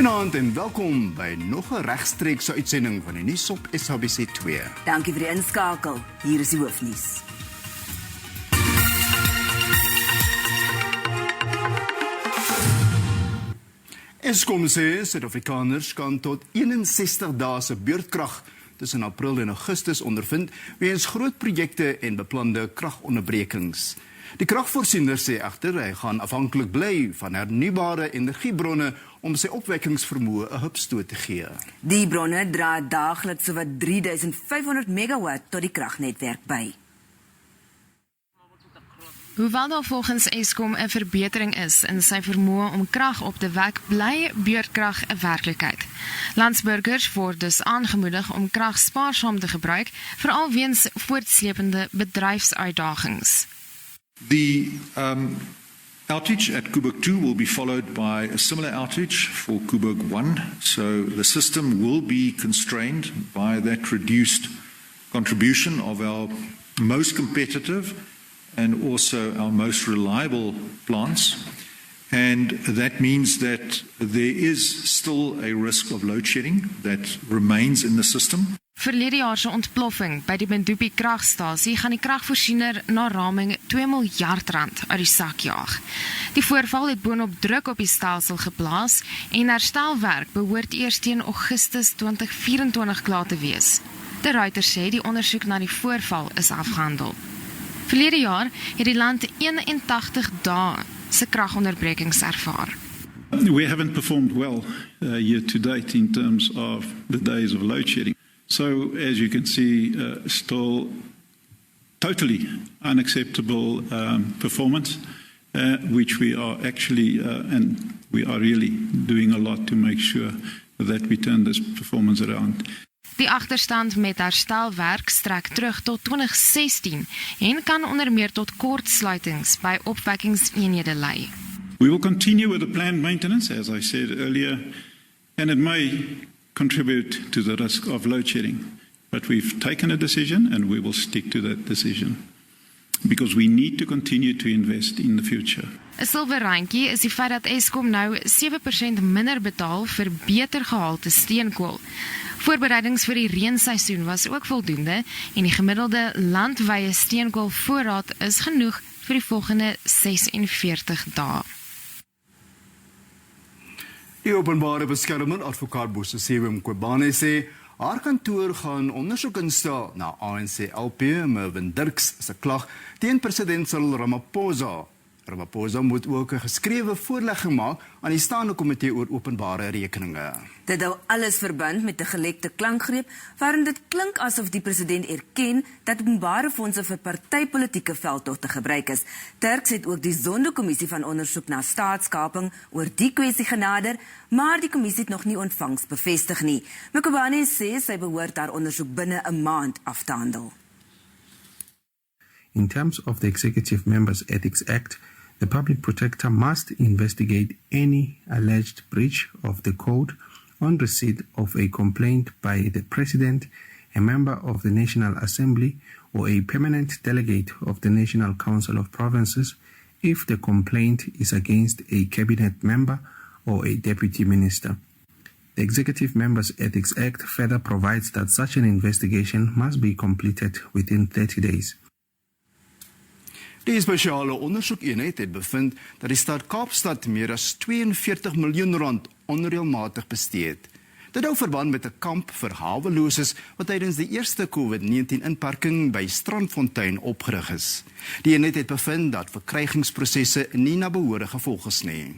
Goeienaand en welkom by nog 'n regstreekse uitsending van die nuus op SABC2. Dankie vir die inskakel. Hier is die hoofnuus. Eskom sê Suid-Afrikaners kan tot 61 dae se beurtkrag tussen April en Augustus ondervind weens groot projekte en beplande kragonderbrekings. Die kragvoorsiener sê egter hy gaan afhanklik bly van hernubare energiebronne om sy opwekkingsvermoë 'n hupstoot te gee. Die bronne dra daagliks sowat 3500 megawatt tot die kragnetwerk by. Hoewel daar volgens Eskom 'n verbetering is in sy vermoë om krag op te wek, bly beurtkrag 'n werklikheid. Landsburgers word dus aangemoedig om krag spaarsaam te gebruik, veral weens voortsleepende bedryfsuitdagings. The outage at Koeberg 2 will be followed by a similar outage for Koeberg 1. So the system will be constrained by that reduced contribution of our most competitive and also our most reliable plants. And that means that there is still a risk of load shedding that remains in the system. Verlede jaar se ontploffing by die Bendupi kragstasie gaan die kragvoorsiener na raming R2 miljard uit die sak jaag. Die voorval het boonop druk op die stelsel geplaas en herstelwerk behoort eers teen Augustus 2024 klaar te wees. De Ruiter sê die ondersoek na die voorval is afgehandel. Verlede jaar het die land 81 dae se kragonderbrekings ervaar. We haven't performed well year to date in terms of the days of load shedding. So, as you can see, still totally unacceptable performance, which we are actually, and we are really doing a lot to make sure that we turn this performance around. Die agterstand met herstelwerk strek terug tot 2016 en kan onder meer tot kortsluitings by opwekkingseenhede lei. We will continue with the planned maintenance, as I said earlier, and it may contribute to the risk of load shedding. But we've taken a decision and we will stick to that decision because we need to continue to invest in the future. 'n Silwerrandjie is die feit dat Eskom nou 7% minder betaal vir beter gehalte steenkool. Voorbereidings vir die reenseisoen was ook voldoende en die gemiddelde landwye steenkoolvoorraad is genoeg vir die volgende 46 dae. Die Openbare Beskermer advokaat Busisiwe Mkhwebane sê haar kantoor gaan ondersoek instel na ANC-LP Mkhwebane se klag teen president Cyril Ramaphosa. Ramaphosa moet ook 'n geskrewe voorlegging maak aan die staande komitee oor openbare rekeninge. Dit hou alles verband met 'n gelekte klankgreep waarin dit klink asof die president erken dat openbare fondse vir partypolitieke veldtogte gebruik is. Turks het ook die Sonderkommissie van ondersoek na staatskaping oor die kwessie genader, maar die kommissie het nog nie ontvangs bevestig nie. Mkhwebane sê sy behoort haar ondersoek binne 'n maand af te handel. In terms of the Executive Members Ethics Act, the Public Protector must investigate any alleged breach of the code on receipt of a complaint by the President, a member of the National Assembly, or a permanent delegate of the National Council of Provinces if the complaint is against a cabinet member or a deputy minister. The Executive Members Ethics Act further provides that such an investigation must be completed within 30 days. Die spesiale ondersoekeenheid het bevind dat die stad Kaapstad meer as 42 miljoen rand onreëlmatig bestee het. Dit hou verband met 'n kamp vir haweloses wat tydens die eerste COVID-19 inperking by Strandfontein opgerig is. Die eenheid het bevind dat verkrygingsprosesse nie na behoore gevolg is nie.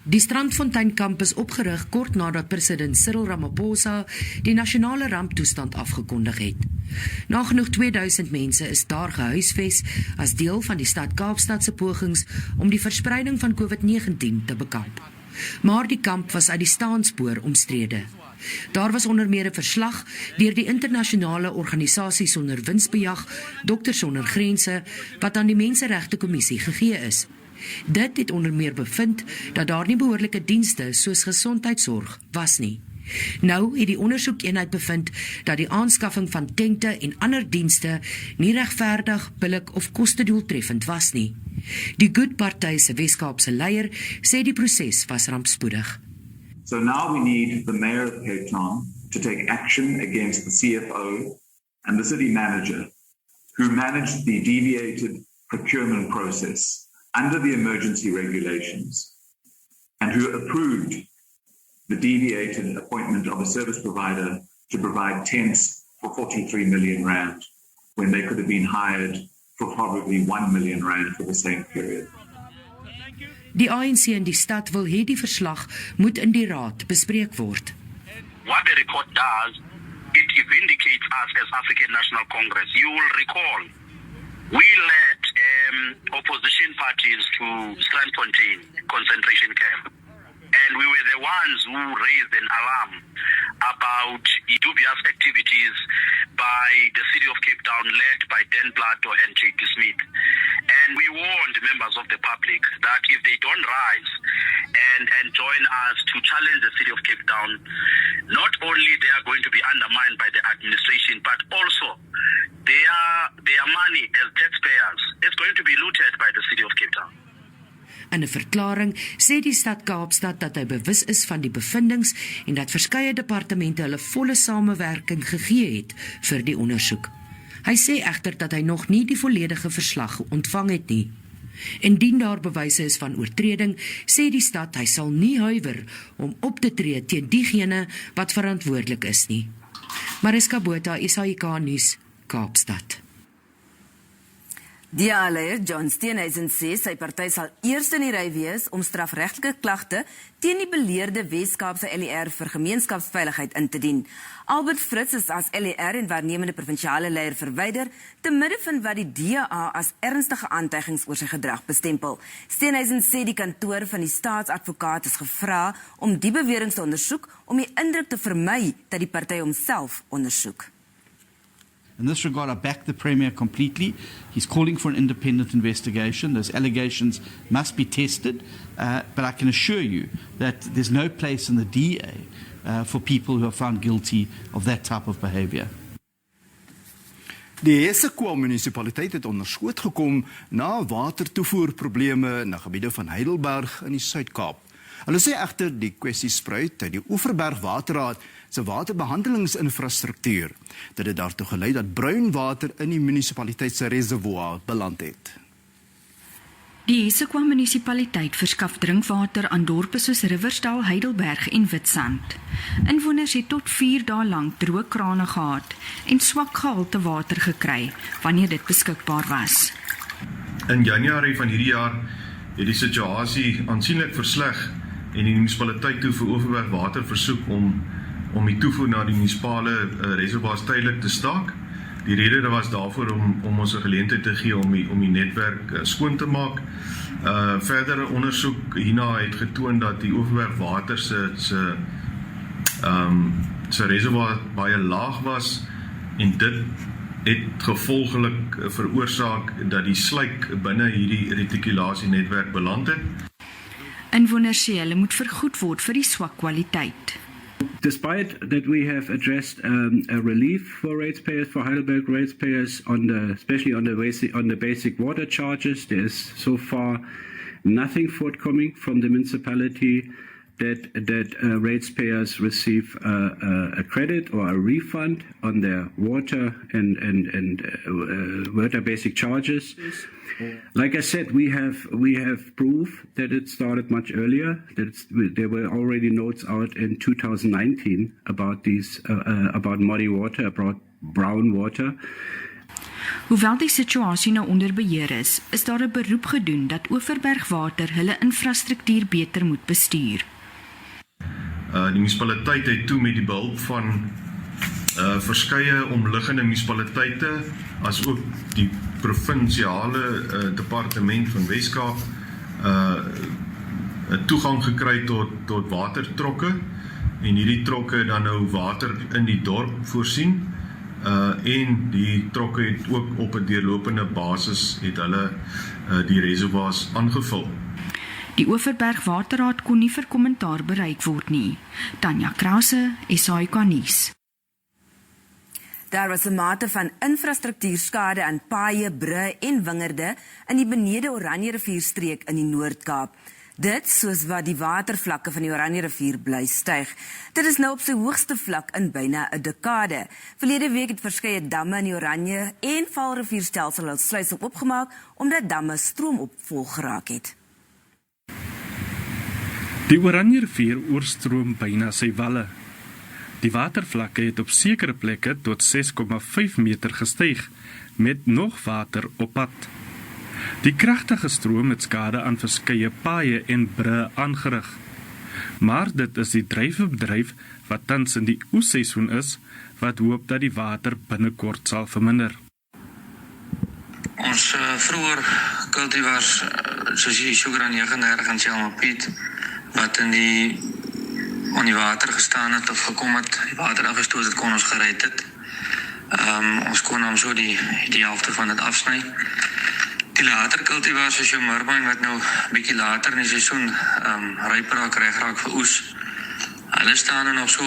Die Strandfonteinkamp is opgerig kort nadat president Cyril Ramaphosa die nasionale ramptoestand afgekondig het. Nagenoeg 2000 mense is daar gehuisves as deel van die stad Kaapstad se pogings om die verspreiding van COVID-19 te bekamp. Maar die kamp was uit die staanspoor omstrede. Daar was onder meer 'n verslag deur die internasionale organisasie sonder winsbejag, Dokters Sonder Grense, wat aan die Menseregtekommissie gegee is. Dit het onder meer bevind dat daar nie behoorlike dienste soos gesondheidsorg was nie. Nou het die ondersoekeenheid bevind dat die aanskaffing van tente en ander dienste nie regverdig, billik of kostedoeltreffend was nie. Die Good Party se Weskaapse leier sê die proses was rampspoedig. So now we need the Mayor of Cape Town to take action against the CFO and the city manager who managed the deviated procurement process under the emergency regulations and who approved the deviated appointment of a service provider to provide tents for 43 million rand when they could have been hired for probably 1 million rand for the same period. Die ANC in die stad wil hê die verslag moet in die raad bespreek word. What the report does, it vindicates us as African National Congress. You will recall, we led opposition parties to Strandfontein concentration camp. And we were the ones who raised an alarm about dubious activities by the city of Cape Town, led by Dan Plato and J.P. Smith. And we warned members of the public that if they don't rise and join us to challenge the city of Cape Town, not only they are going to be undermined by the administration, but also their money as taxpayers is going to be looted by the city of Cape Town. In 'n verklaring sê die stad Kaapstad dat hy bewus is van die bevindings en dat verskeie departemente hulle volle samewerking gegee het vir die ondersoek. Hy sê egter dat hy nog nie die volledige verslag ontvang het nie. Indien daar bewyse is van oortreding, sê die stad hy sal nie huiwer om op te tree teen diegene wat verantwoordelik is nie. Mariska Botha, SAIK Nuus, Kaapstad. DA-leier John Steenhuisen sê sy party sal eers in die ry wees om strafregtelike klagte teen die beleerde Weskaapse LER vir gemeenskapsveiligheid in te dien. Albert Fritz is as LER en waarnemende provinsiale leier verwyder te midde van wat die DA as ernstige aantuigings oor sy gedrag bestempel. Steenhuisen sê die kantoor van die staatsadvokaat is gevra om die beweringe te ondersoek om die indruk te vermy dat die party homself ondersoek. In this regard, I back the Premier completely. He's calling for an independent investigation. Those allegations must be tested, but I can assure you that there's no place in the DA for people who are found guilty of that type of behavior. Die Eskom munisipaliteit het onder skoot gekom na watertoevoerprobleme in gebiede van Heidelberg in die Suid-Kaap. Hulle sê egter die kwessie spruit uit die Oeverberg Waterraad se waterbehandelingsinfrastruktuur. Dit het daartoe gelei dat bruin water in die munisipaliteit se reservoir beland het. Die Eskom munisipaliteit verskaf drinkwater aan dorpe soos Riversdal, Heidelberg en Witstrand. Inwoners het tot 4 dae lank droë krane gehad en swak gehalte water gekry wanneer dit beskikbaar was. In Januarie van hierdie jaar het die situasie aansienlik versleg en die munisipaliteit toe vir Openbare water versoek om die toevoer na die munisipale reservoirs tydelik te staak. Die rede was daarvoor om ons 'n geleentheid te gee om die netwerk skoon te maak. Verdere ondersoek hierna het getoon dat die Openbare water se reservoir baie laag was en dit het gevolglik veroorsaak dat die slyk binne hierdie retikulasienetwerk beland het. Inwoners sê hulle moet vergoed word vir die swak kwaliteit. Despite that we have addressed a relief for ratepayers, for Heidelberg ratepayers, especially on the basic water charges, there is so far nothing forthcoming from the municipality that ratepayers receive a credit or a refund on their water and water basic charges. Like I said, we have proof that it started much earlier. There were already notes out in 2019 about about muddy water, about brown water. Hoewel die situasie nou onder beheer is daar 'n beroep gedoen dat Oeverberg Water hulle infrastruktuur beter moet bestuur. Die munisipaliteit het toe met die behulp van verskeie omliggende munisipaliteite as ook die provinsiale departement van Weskaap toegang gekry tot watertrokke en hierdie trokke dan nou water in die dorp voorsien en die trokke het ook op 'n deurlopende basis het hulle die reservoirs aangevul. Die Overberg Waterraad kon nie vir kommentaar bereik word nie. Tanya Krause, SAK nuus. Daar was 'n mate van infrastruktuurskade aan paaie, brûe en wingerde in die benede Oranjerivier streek in die Noord-Kaap. Dit soos wat die watervlakke van die Oranjerivier bly styg. Dit is nou op sy hoogste vlak in byna 'n dekade. Verlede week het verskeie damme in die Oranje en Valrivierstelsel as sluise opgemaak omdat damme stroomopvol geraak het. Die Oranjerivier oorstroom byna sy walle. Die watervlakke het op sekere plekke tot 6,5 meter gestyg, met nog water op pad. Die kragtige stroom het skade aan verskeie paaie en brûe aangerig. Maar dit is die dryfbedryf wat tans in die oesseisoen is, wat hoop dat die water binnekort sal verminder. Ons vroeër kultivars, soos die Sugar 39 en Selma Piet, wat in die water gestaan het of gekom het, die water afgestoot het, kon ons gered het. Ons kon hom so die helfte van dit afsny. Die later kultivars soos jou Mkhwebane wat nou bietjie later in die seisoen ryp raak, reg raak vir oes. Hulle staan nog so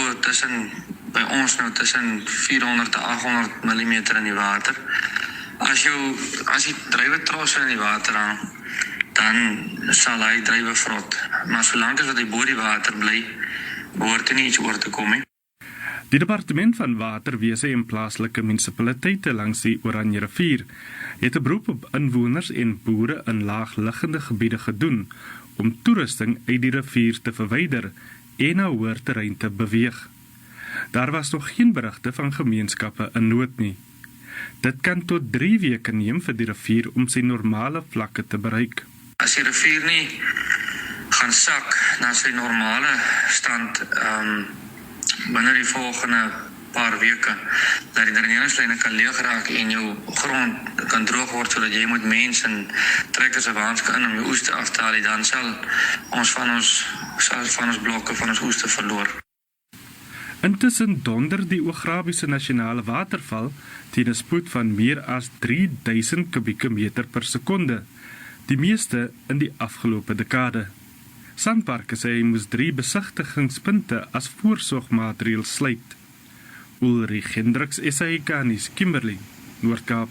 by ons nou tussen 400 tot 800 mm in die water. As die druiwe trosse in die water hang, dan sal hy druiwe vrot. Maar solank as wat hy bo die water bly, behoort er nie iets oor te kom nie. Die departement van waterwese en plaaslike munisipaliteite langs die Oranjerivier het 'n beroep op inwoners en boere in laagliggende gebiede gedoen om toerusting uit die rivier te verwyder en na hoër terrein te beweeg. Daar was nog geen berigte van gemeenskappe in nood nie. Dit kan tot 3 weke neem vir die rivier om sy normale vlakke te bereik. As die rivier nie gaan sak na sy normale stand binne die volgende paar weke, dat die dreneringslyne kan leeg raak en jou grond kan droog word sodat jy moet mense en trekkers en waanske in om jou oeste af te haal, dan sal ons van ons blokke van ons oeste verloor. Intussen donder die Ograbiese nasionale waterval teen 'n spoed van meer as 3000 kubieke meter per sekonde, die meeste in die afgelope dekade. Sandparke sê hy moes 3 besigtigingspunte as voorsorgmaatreël sluit. Ulrich Hendriks, SAK nuus, Kimberley, Noord-Kaap.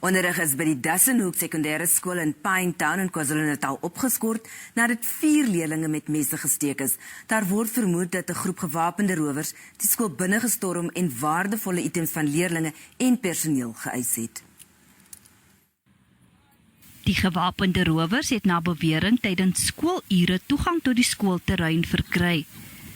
Onderrig is by die Dassenhoek sekondêre skool in Pinetown in KwaZulu-Natal opgeskort nadat 4 leerlinge met messe gesteek is. Daar word vermoed dat 'n groep gewapende rowers die skool binnegestorm en waardevolle items van leerlinge en personeel geëis het. Die gewapende rowers het na bewering tydens skoolure toegang tot die skoolterrein verkry.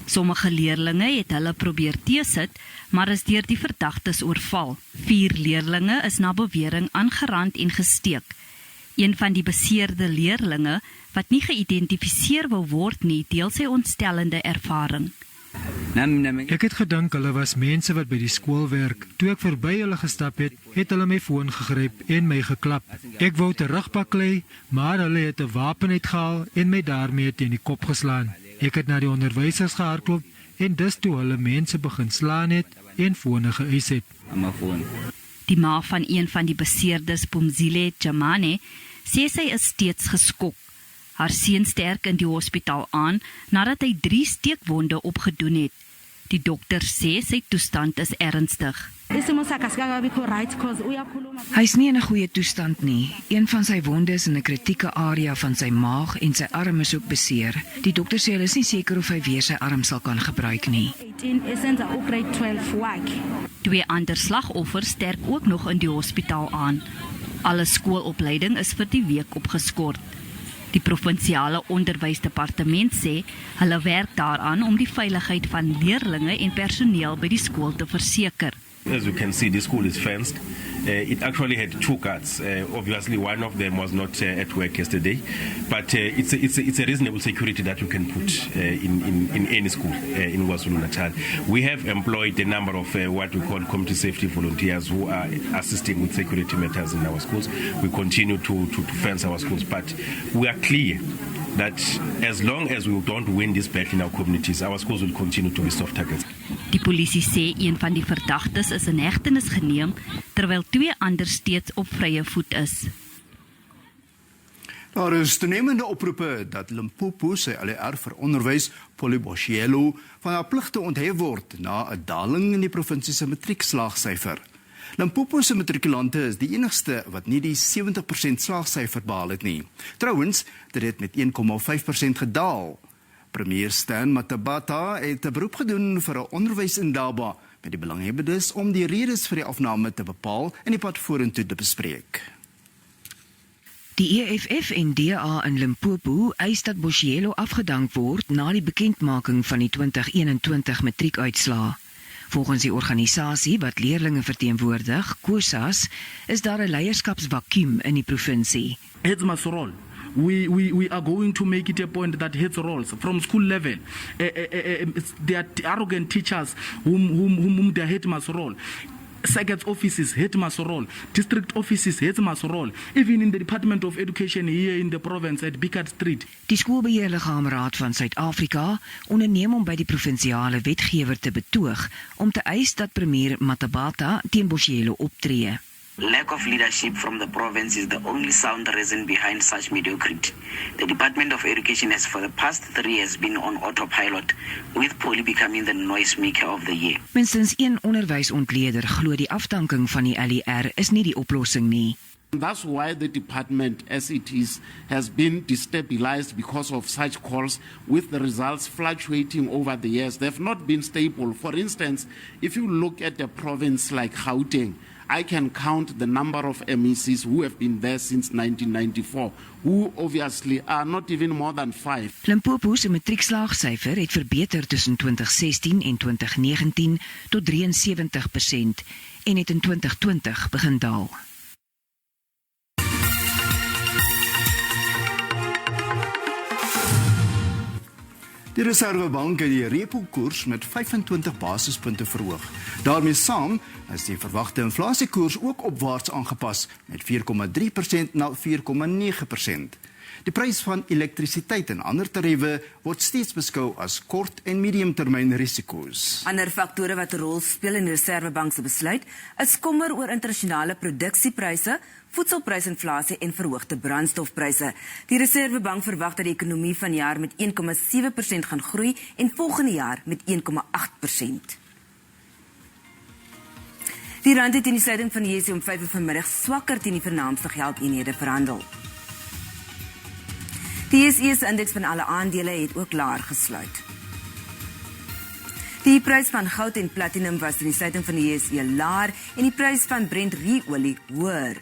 Sommige leerlinge het hulle probeer teesit, maar is deur die verdagtes oorval. 4 leerlinge is na bewering aangerand en gesteek. Een van die beseerde leerlinge, wat nie geïdentifiseer wil word nie, deel sy ontstellende ervaring. Ek het gedink hulle was mense wat by die skool werk. Toe ek verby hulle gestap het, het hulle my foon gegryp en my geklap. Ek wou terugbaklei, maar hulle het 'n wapen uitgehaal en my daarmee teen die kop geslaan. Ek het na die onderwysers gehardloop en dus toe hulle mense begin slaan het en fone geëis het. Die ma van een van die beseerdes, Bumzile Jamane, sê sy is steeds geskok. Haar seun sterk in die hospitaal aan nadat hy 3 steekwonde opgedoen het. Die dokter sê sy toestand is ernstig. Hy is nie in 'n goeie toestand nie. Een van sy wonde is in 'n kritieke area van sy maag en sy arm is ook beseer. Die dokter sê hulle is nie seker of hy weer sy arm sal kan gebruik nie. 2 ander slagoffers sterk ook nog in die hospitaal aan. Alle skoolopleiding is vir die week opgeskort. Die provinsiale onderwysdepartement sê hulle werk daaraan om die veiligheid van leerlinge en personeel by die skool te verseker. As you can see, the school is fenced. It actually had 2 guards. Obviously, one of them was not at work yesterday, but it's a reasonable security that you can put in any school in KwaZulu-Natal. We have employed a number of what we call community safety volunteers who are assisting with security matters in our schools. We continue to fence our schools, but we are clear that as long as we don't win this battle in our communities, our schools will continue to be soft targets. Die polisie sê een van die verdagtes is in hegtenis geneem terwyl 2 ander steeds op vrye voet is. Daar is toenemende oproepe dat Limpopo sy DA-leier vir Onderwys, Boshielo, van haar pligte onthef word na 'n daling in die provinsie se matriekslaagsyfer. Limpopo se matrikulante is die enigste wat nie die 70% slaagsyfer behaal het nie. Trouwens, dit het met 1,5% gedaal. Premier Stan Matabata het 'n beroep gedoen vir 'n onderwysindaba met die belanghebbendes om die redes vir die afname te bepaal en die pad vorentoe te bespreek. Die EFF en DA in Limpopo eis dat Boshielo afgedank word na die bekendmaking van die 2021 matriekuitslae. Volgens die organisasie wat leerlinge verteenwoordig, COSAS, is daar 'n leierskapsvakuum in die provinsie. Heads must roll. We are going to make it a point that heads rolls from school level. There are arrogant teachers whom their head must roll. Second offices, head must roll. District offices, head must roll. Even in the Department of Education here in the province at Bikard Street. Die skoolbeheerliggaamraad van Suid-Afrika onderneem om by die provinsiale wetgewer te betoog om te eis dat premier Matabata teen Boshielo optree. Lack of leadership from the province is the only sound reason behind such mediocrity. The Department of Education has for the past 3 years been on autopilot, with Poly becoming the noisemaker of the year. Minstens een onderwysontleder glo die afdanking van die DA-leier is nie die oplossing nie. That's why the department, as it is, has been destabilized because of such calls, with the results fluctuating over the years. They've not been stable. For instance, if you look at a province like Gauteng, I can count the number of MECs who have been there since 1994, who obviously are not even more than 5. Limpopo se matriekslaagsyfer het verbeter tussen 2016 en 2019 tot 73% en het in 2020 begin daal. Die Reservebank het die repo-koers met 25 basispunte verhoog. Daarmee saam is die verwagte inflasiekoers ook opwaarts aangepas met 4,3% na 4,9%. Die prys van elektrisiteit en ander tariewe word steeds beskou as kort- en mediumtermyn risiko's. Ander faktore wat 'n rol speel in die Reservebank se besluit is kommer oor internasionale produksiepryse, voedselprysinflasie en verhoogde brandstofpryse. Die Reservebank verwag dat die ekonomie vanjaar met 1,7% gaan groei en volgende jaar met 1,8%. Die rand het in die sluiting van die JSE om 5:00 vanmiddag swakker teen die vernaamste geldeenhede verhandel. Die JSE se indeks van alle aandele het ook laer gesluit. Die prys van goud en platinum was in die sluiting van die JSE laer en die prys van Brent-olie hoër.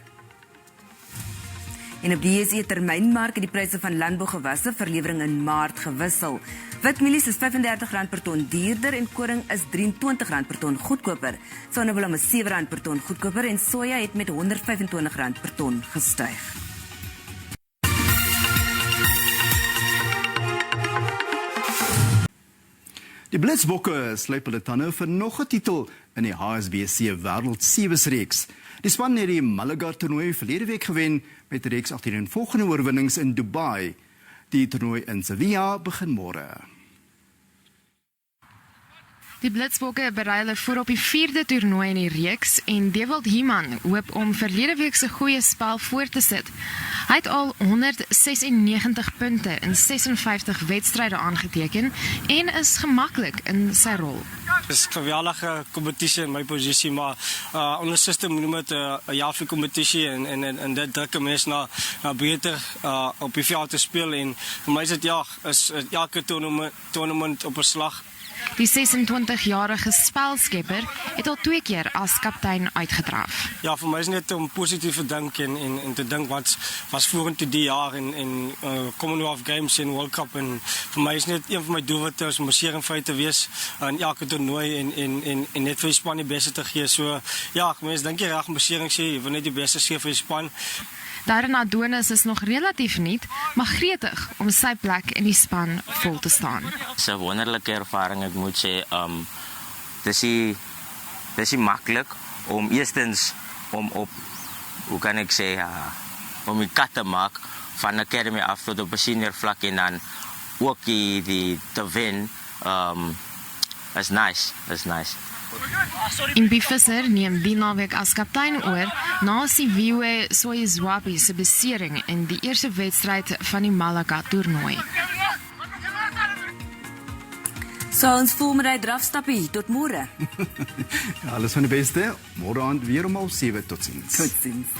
En op die JSE termynmark het die pryse van landbougewasse vir lewering in Maart gewissel. Witmielies is R35 per ton duurder en koring is R23 per ton goedkoper. Sonneblom is R7 per ton goedkoper en soja het met R125 per ton gestyg. Die Blitsbokke slyp hulle tande vir nog 'n titel in die HSBC Wêreld Sewesreeks. Die span het die Malaga-toernooi verlede week gewen met 'n reeks agtereenvolgende oorwinnings in Dubai. Die toernooi in Sevilla begin môre. Die Blitsbokke berei hulle voor op die 4de toernooi in die reeks en Dewald Heeman hoop om verlede week se goeie spel voort te sit. Hy het al 196 punte in 56 wedstryde aangeteken en is gemaklik in sy rol. Het is 'n geweldige kompetisie in my posisie, maar onder system noem dit 'n jaarlijkse kompetisie en dit druk mense na beter op die veld te speel en vir my is dit elke toernooi op 'n slag. Die 26-jarige spelskepper het al 2 keer as kaptein uitgedraf. Ja, vir my is net om positief te dink en te dink wat was vorentoe die jaar en Commonwealth Games en World Cup en vir my is net een van my doelwitte om beseringvry te wees in elke toernooi en net vir die span die beste te gee. So ja, mense dink jy reg om besering sê, jy wil net die beste gee vir die span. Darren Adonis is nog relatief nuut, maar gretig om sy plek in die span vol te staan. Dis 'n wonderlike ervaring, ek moet sê. Dis nie maklik om eerstens om op, hoe kan ek sê, om die kat te maak van academy af tot op 'n senior vlak en dan ook die te wen. Is nice. Impi Visser neem die naweek as kaptein oor na Siviwe Soyezwapi se besering in die eerste wedstryd van die Malaka toernooi. So ons voormiddag drafstappie, tot môre. Alles van die beste, môre aand weer om 7:30. Totsiens.